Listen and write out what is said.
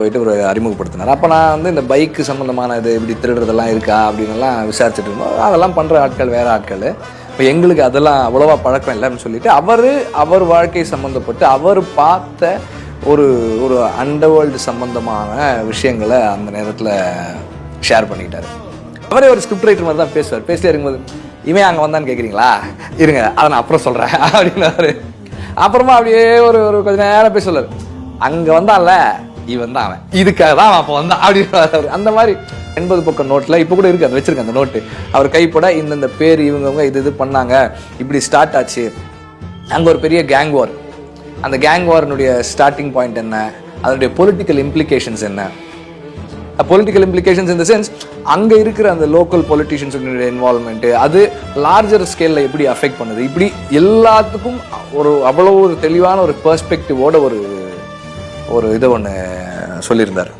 போயிட்டு ஒரு அறிமுகப்படுத்தினார். அப்போ நான் வந்து இந்த பைக்கு சம்மந்தமான இது இப்படி திருடுறதெல்லாம் இருக்கா அப்படின்லாம் விசாரிச்சுட்டு இருந்தோம். அதெல்லாம் பண்ணுற ஆட்கள் வேறு ஆட்கள். இப்போ எங்களுக்கு அதெல்லாம் அவ்வளோவா பழக்கம் இல்லை அப்படின்னு சொல்லிட்டு அவர் வாழ்க்கை சம்மந்தப்பட்டு அவர் பார்த்த ஒரு ஒரு அண்டர்வேர்ல்டு சம்மந்தமான விஷயங்களை அந்த நேரத்தில் ஷேர் பண்ணிக்கிட்டார். அவரே ஒரு ஸ்கிரிப்ட் ரைட்டர் மாதிரி தான் பேசுவார். பேசிட்டே இருக்கும்போது இவன் அங்கே வந்தான்னு கேட்குறீங்களா, இருங்க அதை நான் அப்புறம் சொல்கிறேன் அப்படின்னாரு. அப்புறமா அப்படியே ஒரு கொஞ்ச நேரம் பேச சொல்லார், அங்கே வந்தான்ல இவன் தான் அவன், இதுக்காக தான் அவன் அப்போ வந்தான் அப்படின்னு. அந்த மாதிரி 80 பக்கம் நோட்டில் இப்போ கூட இருக்கு, அது வச்சிருக்கேன் அந்த நோட்டு. அவர் கைப்பட இந்த பேர் இவங்க இது பண்ணாங்க, இப்படி ஸ்டார்ட் ஆச்சு. அங்கே ஒரு பெரிய கேங் வார், அந்த கேங் வாரினுடைய ஸ்டார்டிங் பாயிண்ட் என்ன, அதனுடைய பொலிட்டிக்கல் இம்ப்ளிகேஷன்ஸ் என்ன, political implications in the sense அங்கே இருக்கிற அந்த லோக்கல் பொலிட்டிஷியன்ஸுடைய இன்வால்மெண்ட்டு, அது லார்ஜர் ஸ்கேலில் எப்படி அஃபெக்ட் பண்ணுது, இப்படி எல்லாத்துக்கும் அவ்வளோ ஒரு தெளிவான ஒரு பெர்ஸ்பெக்டிவோட ஒரு இதை ஒன்று சொல்லியிருந்தார்.